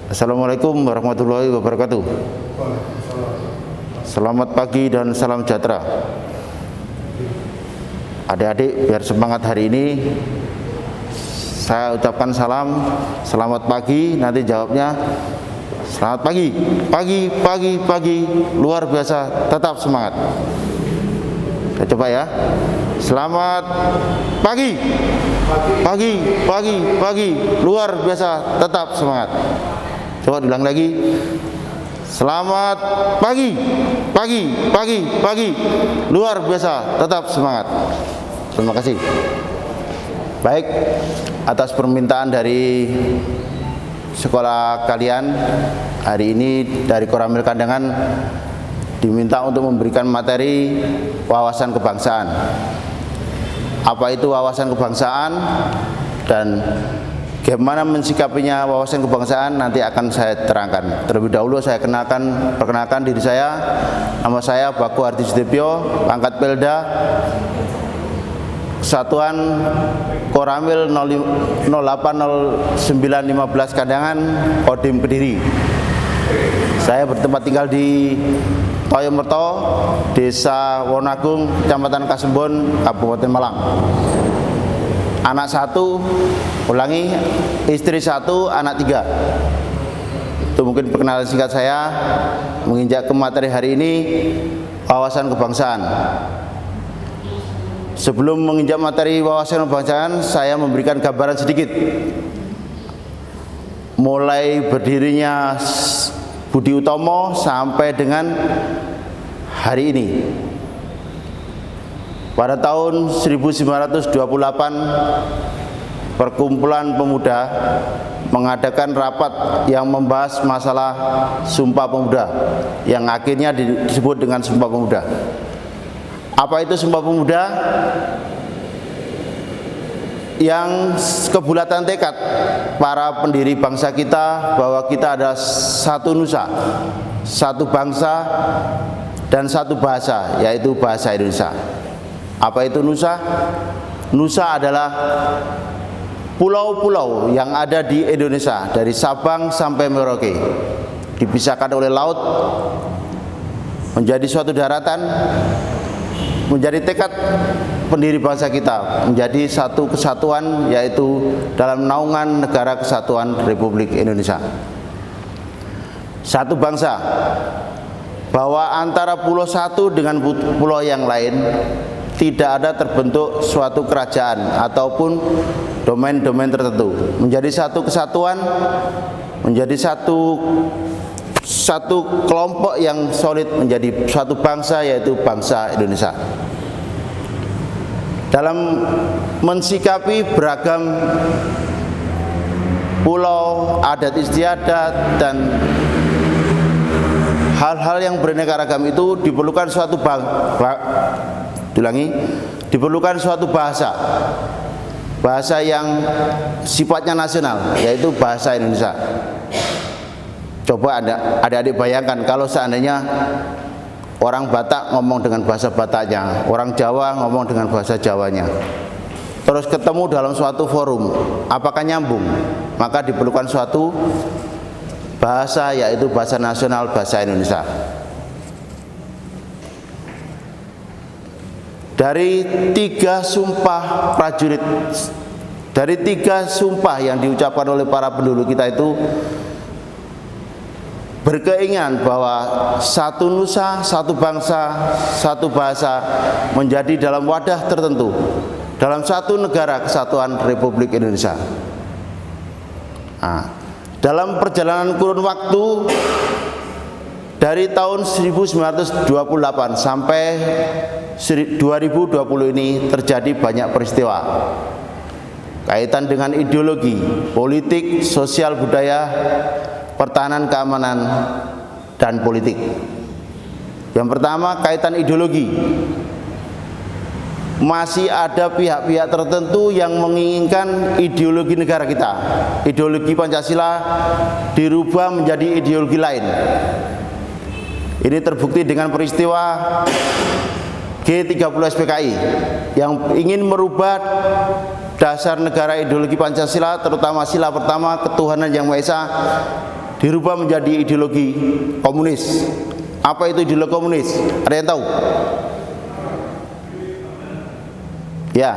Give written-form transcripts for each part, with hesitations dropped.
Assalamualaikum warahmatullahi wabarakatuh. Selamat pagi dan salam sejahtera. Adik-adik, biar semangat hari ini, saya ucapkan salam, selamat pagi, nanti jawabnya selamat pagi, pagi, luar biasa, tetap semangat. Kita coba ya. Selamat pagi, pagi, luar biasa, tetap semangat. Coba diulang lagi. Selamat pagi, luar biasa, tetap semangat. Terima kasih. Baik, atas permintaan dari sekolah kalian, hari ini dari Koramil Kandangan diminta untuk memberikan materi wawasan kebangsaan. Apa itu wawasan kebangsaan dan bagaimana mensikapinya wawasan kebangsaan nanti akan saya terangkan. Terlebih dahulu saya perkenalkan diri saya. Nama saya Baku Hardi Sudipyo, pangkat Pelda, Kesatuan Koramil 080915 Kandangan, Kodim Kediri. Saya bertempat tinggal di Toyomerto, Desa Wonagung, Kecamatan Kasembon, Kabupaten Malang. Anak 1, ulangi, istri 1, anak 3. Itu mungkin perkenalan singkat saya. Menginjak ke materi hari ini, wawasan kebangsaan. Sebelum menginjak materi wawasan kebangsaan, saya memberikan gambaran sedikit. Mulai berdirinya Budi Utomo sampai dengan hari ini. Pada tahun 1928, Perkumpulan Pemuda mengadakan rapat yang membahas masalah Sumpah Pemuda, yang akhirnya disebut dengan Sumpah Pemuda. Apa itu Sumpah Pemuda? Yang kebulatan tekad para pendiri bangsa kita bahwa kita adalah satu nusa, satu bangsa, dan satu bahasa, yaitu bahasa Indonesia. Apa itu nusa? Nusa adalah pulau-pulau yang ada di Indonesia, dari Sabang sampai Merauke, dipisahkan oleh laut menjadi suatu daratan, menjadi tekad pendiri bangsa kita menjadi satu kesatuan, yaitu dalam naungan Negara Kesatuan Republik Indonesia. Satu bangsa, bahwa antara pulau satu dengan pulau yang lain tidak ada terbentuk suatu kerajaan ataupun domain-domain tertentu, menjadi satu kesatuan, menjadi satu kelompok yang solid, menjadi suatu bangsa, yaitu bangsa Indonesia. Dalam mensikapi beragam pulau, adat istiadat, dan hal-hal yang beraneka ragam itu diperlukan suatu diperlukan suatu bahasa yang sifatnya nasional, yaitu bahasa Indonesia. Coba adik-adik bayangkan kalau seandainya orang Batak ngomong dengan bahasa Bataknya, orang Jawa ngomong dengan bahasa Jawanya, terus ketemu dalam suatu forum, apakah nyambung? Maka diperlukan suatu bahasa, yaitu bahasa nasional, bahasa Indonesia. Dari 3 sumpah prajurit, dari 3 sumpah yang diucapkan oleh para pendahulu kita itu berkeinginan bahwa satu nusa, satu bangsa, satu bahasa menjadi dalam wadah tertentu, dalam satu negara kesatuan Republik Indonesia. Dalam perjalanan kurun waktu dari tahun 1928 sampai 2020 ini terjadi banyak peristiwa kaitan dengan ideologi, politik, sosial, budaya, pertahanan, keamanan, dan politik. Yang pertama, kaitan ideologi. Masih ada pihak-pihak tertentu yang menginginkan ideologi negara kita, ideologi Pancasila, dirubah menjadi ideologi lain. Ini terbukti dengan peristiwa G30 SPKI yang ingin merubah dasar negara ideologi Pancasila, terutama sila pertama ketuhanan yang Maha Esa, dirubah menjadi ideologi komunis. Apa itu ideologi komunis? Ada yang tahu? Ya,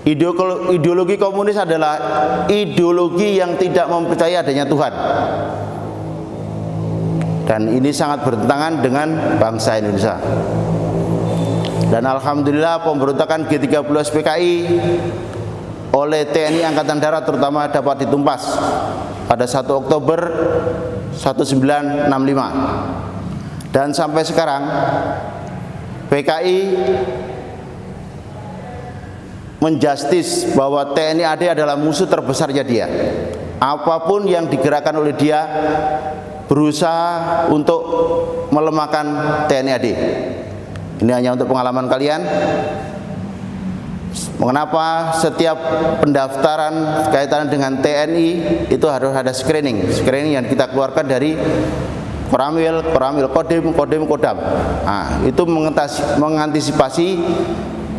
ideologi komunis adalah ideologi yang tidak mempercayai adanya Tuhan. Dan ini sangat bertentangan dengan bangsa Indonesia. Dan alhamdulillah pemberontakan G30 PKI oleh TNI Angkatan Darat terutama dapat ditumpas pada 1 Oktober 1965. Dan sampai sekarang PKI menjustis bahwa TNI AD adalah musuh terbesarnya dia. Apapun yang digerakkan oleh dia berusaha untuk melemahkan TNI AD. Ini hanya untuk pengalaman kalian. Mengapa setiap pendaftaran kaitan dengan TNI itu harus ada screening yang kita keluarkan dari Koramil, Kodim, Kodam. Nah, itu mengantisipasi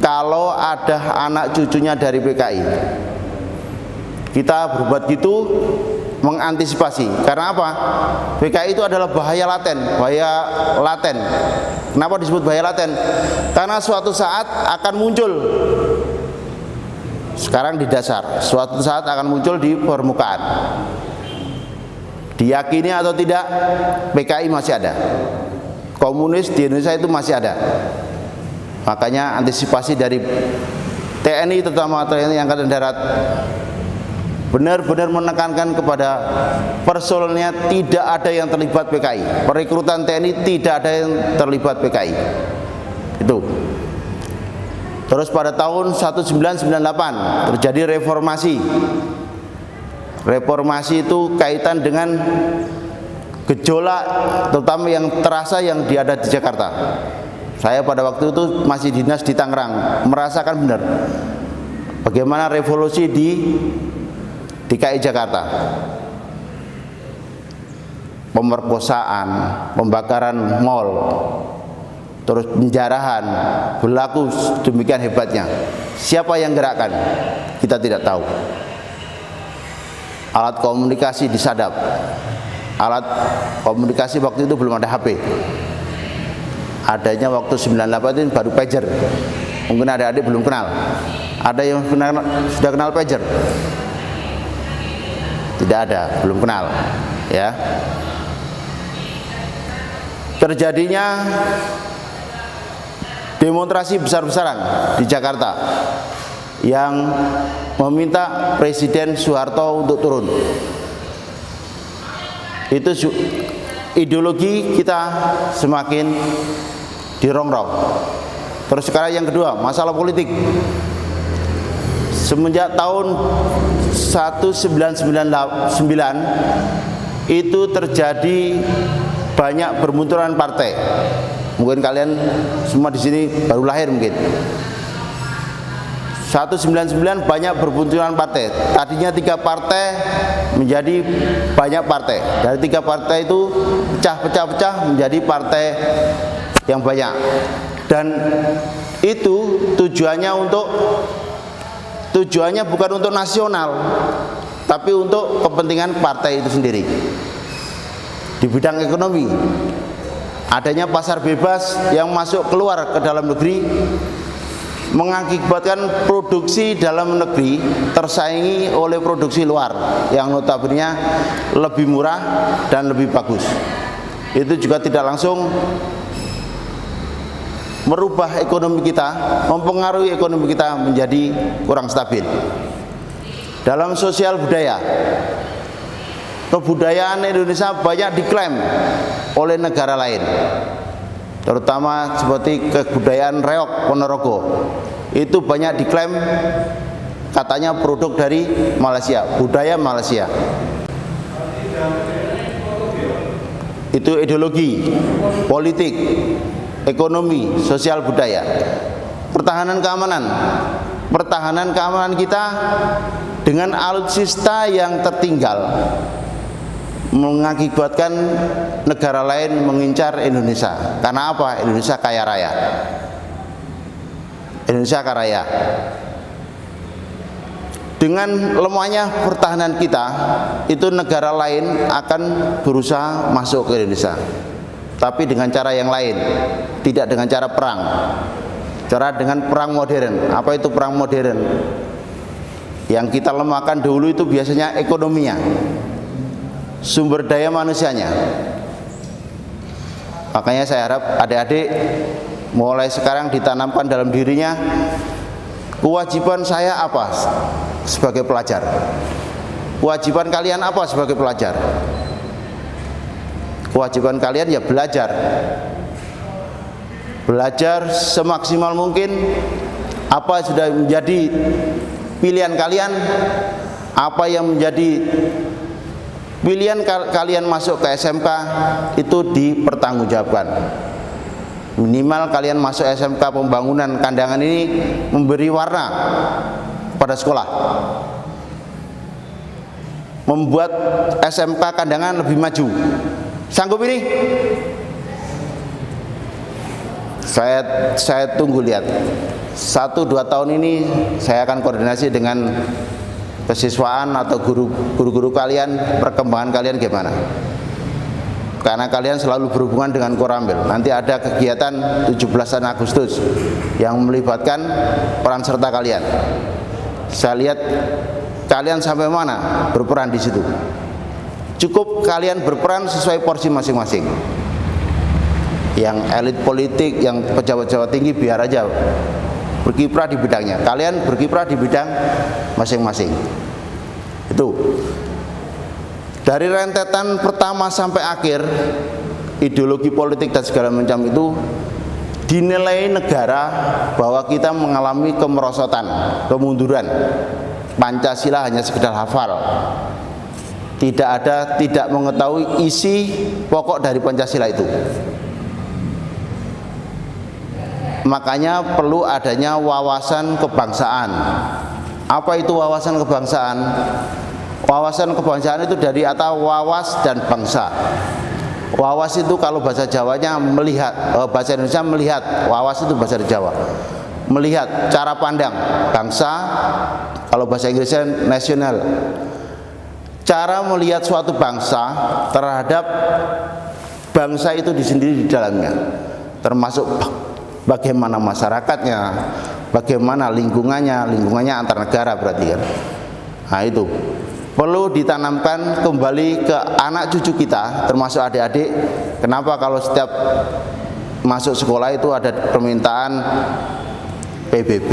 kalau ada anak cucunya dari PKI. Kita berbuat gitu mengantisipasi. Karena apa? PKI itu adalah bahaya laten. Kenapa disebut bahaya laten? Karena suatu saat akan muncul. Sekarang di dasar, suatu saat akan muncul di permukaan. Diyakini atau tidak, PKI masih ada. Komunis di Indonesia itu masih ada. Makanya antisipasi dari TNI, terutama TNI Angkatan Darat, benar-benar menekankan kepada personelnya tidak ada yang terlibat PKI. Perekrutan TNI tidak ada yang terlibat PKI. Itu. Terus pada tahun 1998 terjadi reformasi. Reformasi itu kaitan dengan gejolak terutama yang terasa yang ada di Jakarta. Saya pada waktu itu masih dinas di Tangerang, merasakan benar bagaimana revolusi di DKI Jakarta. Pemerkosaan, pembakaran mal, terus penjarahan berlaku demikian hebatnya. Siapa yang gerakkan? Kita tidak tahu. Alat komunikasi disadap. Alat komunikasi waktu itu belum ada HP. Adanya waktu 98 itu baru pager. Mungkin adik-adik belum kenal. Ada yang sudah kenal pager? Tidak ada, belum kenal. Ya. Terjadinya demonstrasi besar-besaran di Jakarta yang meminta Presiden Soeharto untuk turun. Itu ideologi kita semakin dirongrong. Terus sekarang yang kedua, masalah politik. Semenjak tahun 1999 itu terjadi banyak bermunculan partai. Mungkin kalian semua di sini baru lahir mungkin. 1999 banyak bermunculan partai. Tadinya 3 partai menjadi banyak partai. Dari 3 partai itu pecah menjadi partai yang banyak. Dan itu tujuannya bukan untuk nasional, tapi untuk kepentingan partai itu sendiri. Di bidang ekonomi, adanya pasar bebas yang masuk keluar ke dalam negeri mengakibatkan produksi dalam negeri tersaingi oleh produksi luar yang notabene lebih murah dan lebih bagus. Itu juga tidak langsung merubah ekonomi kita, mempengaruhi ekonomi kita menjadi kurang stabil. Dalam sosial budaya, kebudayaan Indonesia banyak diklaim oleh negara lain, terutama seperti kebudayaan Reok Ponorogo. Itu banyak diklaim katanya produk dari Malaysia, budaya Malaysia. Itu ideologi, politik, ekonomi, sosial budaya. Pertahanan keamanan kita dengan alutsista yang tertinggal mengakibatkan negara lain mengincar Indonesia. Karena apa? Indonesia kaya raya. Dengan lemahnya pertahanan kita, itu negara lain akan berusaha masuk ke Indonesia, tapi dengan cara yang lain, tidak dengan cara perang. Cara dengan perang modern. Apa itu perang modern? Yang kita lemahkan dulu itu biasanya ekonominya, sumber daya manusianya. Makanya saya harap adik-adik mulai sekarang ditanamkan dalam dirinya, kewajiban saya apa sebagai pelajar? Kewajiban kalian apa sebagai pelajar? Kewajiban kalian ya belajar. Belajar semaksimal mungkin. Apa sudah menjadi pilihan kalian, apa yang menjadi pilihan kalian masuk ke SMK itu dipertanggungjawabkan. Minimal kalian masuk SMK pembangunan kandangan ini memberi warna pada sekolah, membuat SMK kandangan lebih maju. Sanggup ini? Saya tunggu lihat. 1-2 tahun ini saya akan koordinasi dengan kesiswaan atau guru-guru kalian, perkembangan kalian gimana. Karena kalian selalu berhubungan dengan Koramil. Nanti ada kegiatan 17 Agustus yang melibatkan peran serta kalian. Saya lihat kalian sampai mana berperan di situ. Cukup kalian berperan sesuai porsi masing-masing. Yang elit politik, yang pejabat-pejabat tinggi biar aja berkiprah di bidangnya. Kalian berkiprah di bidang masing-masing. Itu. Dari rentetan pertama sampai akhir, ideologi politik dan segala macam itu dinilai negara bahwa kita mengalami kemerosotan, kemunduran. Pancasila hanya sekedar hafal. Tidak mengetahui isi pokok dari Pancasila itu. Makanya perlu adanya wawasan kebangsaan. Apa itu wawasan kebangsaan? Wawasan kebangsaan itu dari kata wawas dan bangsa. Wawas itu kalau bahasa Jawanya melihat, bahasa Indonesia melihat. Wawas itu bahasa Jawa. Melihat, cara pandang bangsa. Kalau bahasa Inggrisnya nasional. Cara melihat suatu bangsa terhadap bangsa itu sendiri di dalamnya, termasuk bagaimana masyarakatnya, bagaimana lingkungannya antar negara berarti kan. Nah itu perlu ditanamkan kembali ke anak cucu kita, termasuk adik-adik. Kenapa kalau setiap masuk sekolah itu ada permintaan PBB,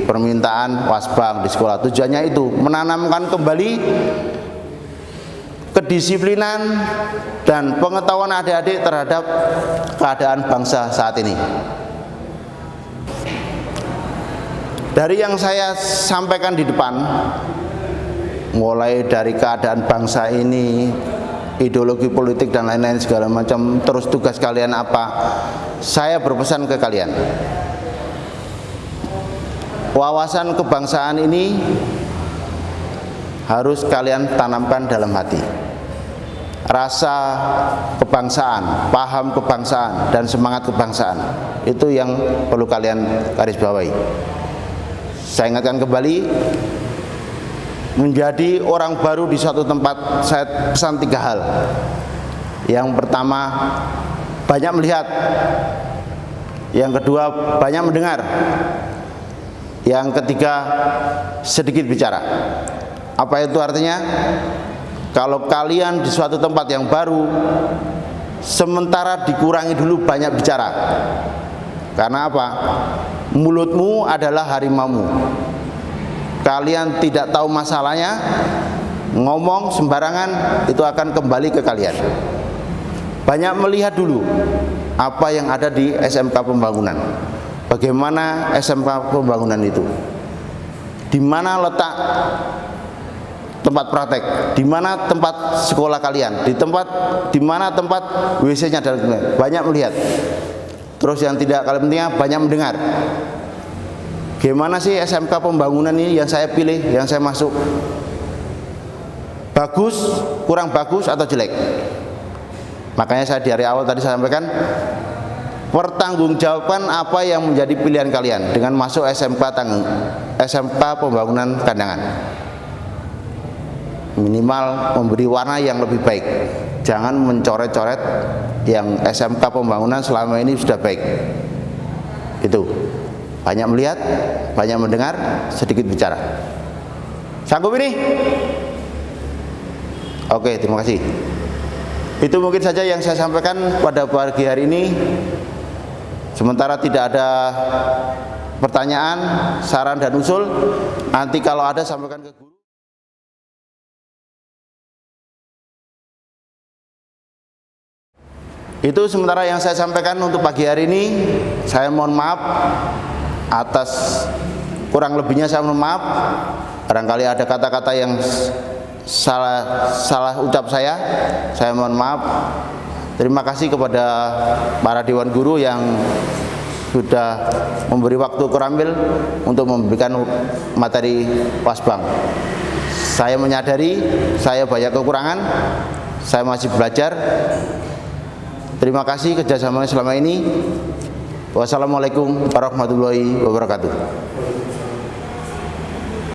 permintaan wasbang di sekolah? Tujuannya itu menanamkan kembali kedisiplinan dan pengetahuan adik-adik terhadap keadaan bangsa saat ini. Dari yang saya sampaikan di depan, mulai dari keadaan bangsa ini, ideologi politik dan lain-lain segala macam, terus tugas kalian apa, saya berpesan ke kalian, wawasan kebangsaan ini harus kalian tanamkan dalam hati. Rasa kebangsaan, paham kebangsaan, dan semangat kebangsaan, itu yang perlu kalian garis bawahi. Saya ingatkan kembali, menjadi orang baru di suatu tempat, saya pesan 3 hal. Yang pertama, banyak melihat. Yang kedua, banyak mendengar. Yang ketiga, sedikit bicara. Apa itu artinya? Kalau kalian di suatu tempat yang baru, sementara dikurangi dulu banyak bicara. Karena apa? Mulutmu adalah harimaumu. Kalian tidak tahu masalahnya, ngomong sembarangan, itu akan kembali ke kalian. Banyak melihat dulu apa yang ada di SMK Pembangunan. Bagaimana SMK Pembangunan itu? Di mana letak tempat praktek? Di mana tempat sekolah kalian? Di mana tempat WC-nya? Banyak melihat. Terus yang tidak kalah pentingnya, banyak mendengar. Gimana sih SMK Pembangunan ini yang saya pilih, yang saya masuk? Bagus, kurang bagus, atau jelek? Makanya saya dari awal tadi saya sampaikan, pertanggungjawabkan apa yang menjadi pilihan kalian dengan masuk SMK Pembangunan Kandangan. minimal memberi warna yang lebih baik. Jangan mencoret-coret yang SMK pembangunan selama ini sudah baik. Itu banyak melihat, banyak mendengar, sedikit bicara. Sanggup ini? Oke, terima kasih. Itu mungkin saja yang saya sampaikan pada pagi hari ini. Sementara tidak ada pertanyaan, saran dan usul, nanti kalau ada sampaikan ke guru. Itu sementara yang saya sampaikan untuk pagi hari ini. Saya mohon maaf atas kurang lebihnya, saya mohon maaf. Barangkali ada kata-kata yang salah ucap saya mohon maaf. Terima kasih kepada para dewan guru yang sudah memberi waktu Koramil untuk memberikan materi Pasbang. Saya menyadari saya banyak kekurangan, saya masih belajar. Terima kasih kerjasamanya selama ini. Wassalamualaikum warahmatullahi wabarakatuh.